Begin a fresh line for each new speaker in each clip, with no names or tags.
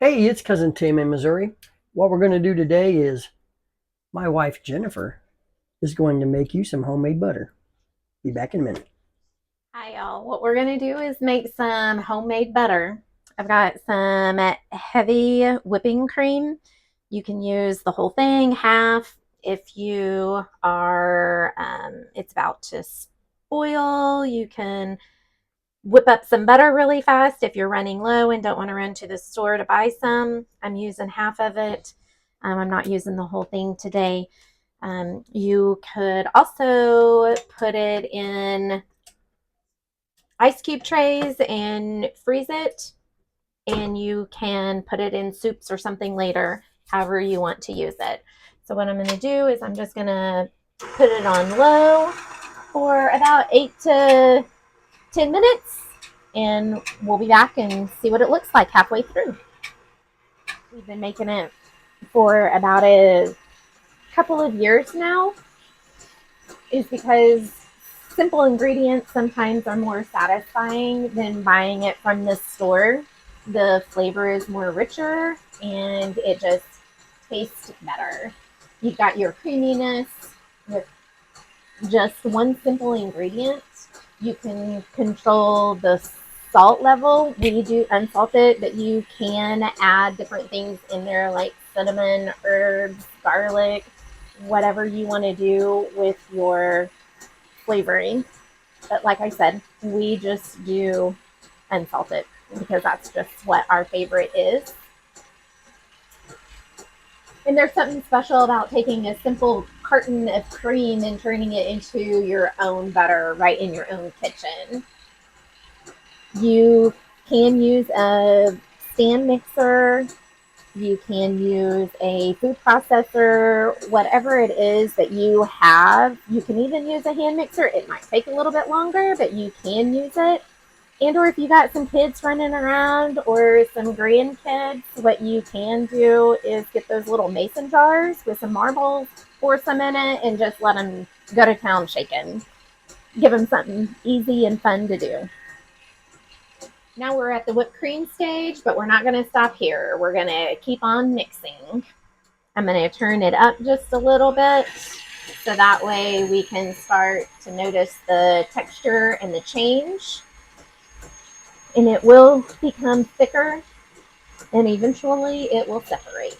Hey, it's Cousin Tim in Missouri. What we're going to do today is my wife Jennifer is going to make you some homemade butter. Be back in a minute.
Hi, y'all. What we're going to do is make some homemade butter. I've got some heavy whipping cream. You can use the whole thing, half, if you are, it's about to spoil. You can whip up some butter really fast if you're running low and don't want to run to the store to buy some. I'm using half of it. I'm not using the whole thing today. You could also put it in ice cube trays and freeze it, and you can put it in soups or something later, however you want to use it. So what I'm going to do is I'm just going to put it on low for about 8 to 10 minutes, and we'll be back and see what it looks like halfway through. We've been making it for about a couple of years now, is because simple ingredients sometimes are more satisfying than buying it from the store. The flavor is more richer and it just tastes better. You've got your creaminess with just one simple ingredient. You can control the salt level. We do unsalted, but you can add different things in there like cinnamon, herbs, garlic, whatever you want to do with your flavoring. But like I said, we just do unsalted because that's just what our favorite is. And there's something special about taking a simple carton of cream and turning it into your own butter right in your own kitchen. You can use a stand mixer, you can use a food processor, whatever it is that you have. You can even use a hand mixer. It might take a little bit longer, but you can use it. And or if you got some kids running around or some grandkids, what you can do is get those little mason jars with some marbles, pour some in it, and just let them go to town shaking. Give them something easy and fun to do. Now we're at the whipped cream stage, but we're not going to stop here. We're going to keep on mixing. I'm going to turn it up just a little bit so that way we can start to notice the texture and the change. And it will become thicker and eventually it will separate.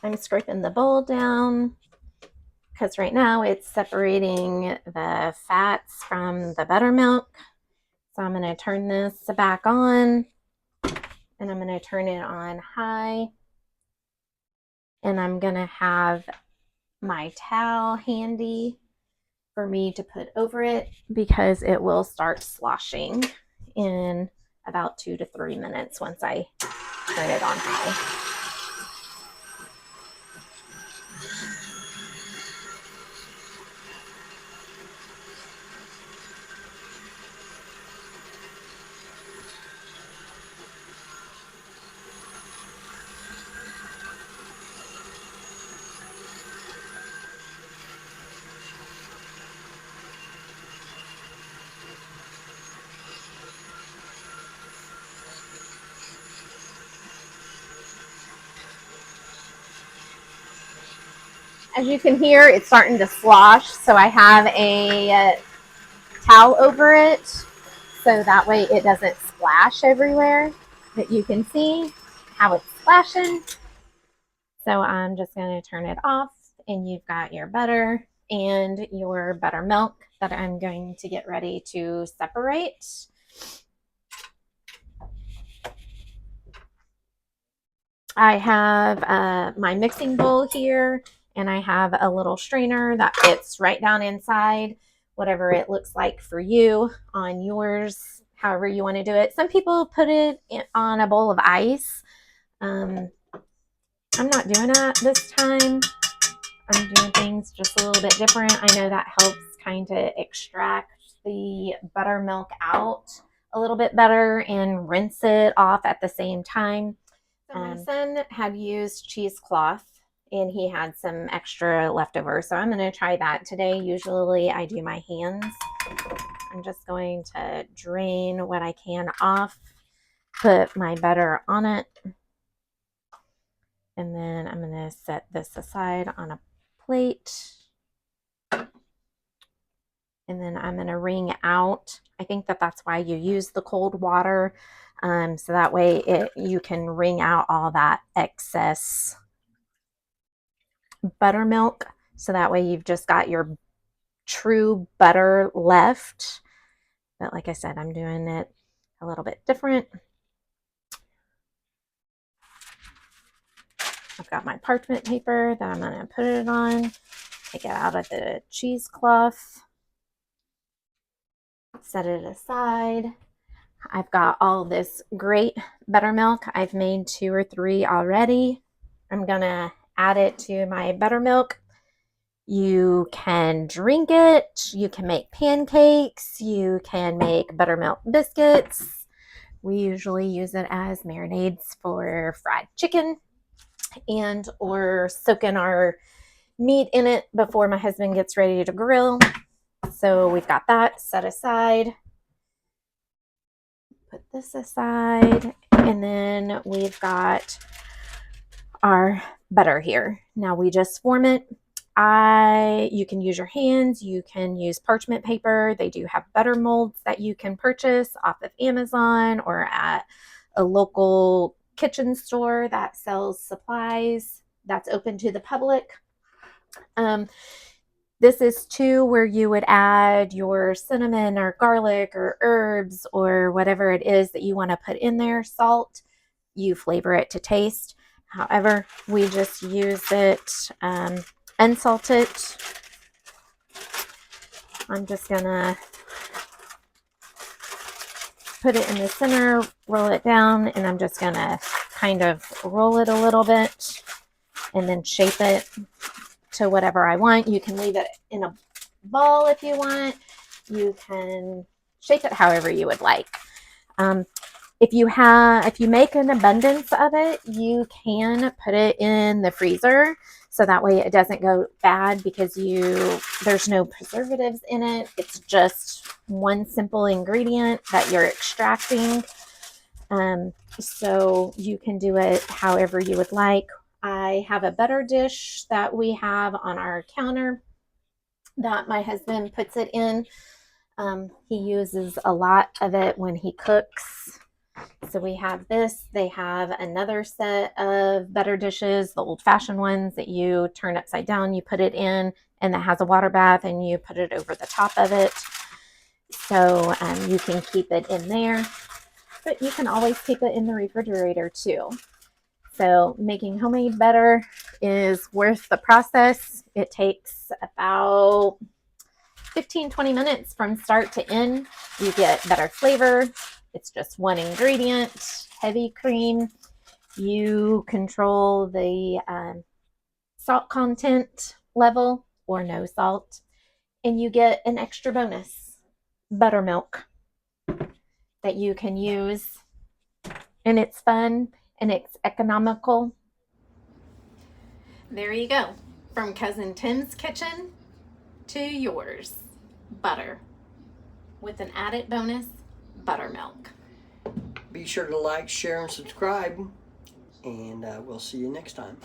I'm scraping the bowl down because right now it's separating the fats from the buttermilk. So I'm going to turn this back on and I'm going to turn it on high. And I'm going to have my towel handy for me to put over it because it will start sloshing in about 2 to 3 minutes once I turn it on high. As you can hear, it's starting to slosh, so I have a towel over it so that way it doesn't splash everywhere. But you can see how it's splashing. So I'm just going to turn it off, and you've got your butter and your buttermilk that I'm going to get ready to separate. I have my mixing bowl here, and I have a little strainer that fits right down inside, whatever it looks like for you on yours, however you want to do it. Some people put it on a bowl of ice. I'm not doing that this time. I'm doing things just a little bit different. I know that helps kind of extract the buttermilk out a little bit better and rinse it off at the same time. So my son had used cheesecloth and he had some extra leftover. So I'm going to try that today. Usually I do my hands. I'm just going to drain what I can off, put my butter on it, and then I'm going to set this aside on a plate. And then I'm going to wring out. I think that that's why you use the cold water. So that way you can wring out all that excess buttermilk. So that way you've just got your true butter left. But like I said, I'm doing it a little bit different. I've got my parchment paper that I'm going to put it on. Take it out of the cheesecloth. Set it aside. I've got all this great buttermilk. I've made 2 or 3 already. I'm going to add it to my buttermilk. You can drink it. You can make pancakes. You can make buttermilk biscuits. We usually use it as marinades for fried chicken and or soaking our meat in it before my husband gets ready to grill. So we've got that set aside. Put this aside, and then we've got our butter here. Now we just form it. You can use your hands, you can use parchment paper. They do have butter molds that you can purchase off of Amazon or at a local kitchen store that sells supplies that's open to the public. This is too where you would add your cinnamon or garlic or herbs or whatever it is that you want to put in there. Salt, you flavor it to taste. However, we just use it unsalted. I'm just gonna put it in the center, roll it down, and I'm just gonna kind of roll it a little bit and then shape it to whatever I want. You can leave it in a ball if you want. You can shape it however you would like. If you make an abundance of it, you can put it in the freezer so that way it doesn't go bad because there's no preservatives in it. It's just one simple ingredient that you're extracting. So you can do it however you would like. I have a butter dish that we have on our counter that my husband puts it in. He uses a lot of it when he cooks. So we have this. They have another set of butter dishes, the old-fashioned ones that you turn upside down, you put it in, and that has a water bath, and you put it over the top of it. So you can keep it in there, but you can always keep it in the refrigerator too. So making homemade butter is worth the process. It takes about 15-20 minutes from start to end. You get better flavor. It's just one ingredient, heavy cream. You control the salt content level or no salt, and you get an extra bonus, buttermilk, that you can use, and it's fun and it's economical. There you go. From Cousin Tim's kitchen to yours. Butter with an added bonus, buttermilk.
Be sure to like, share, and subscribe, and we'll see you next time.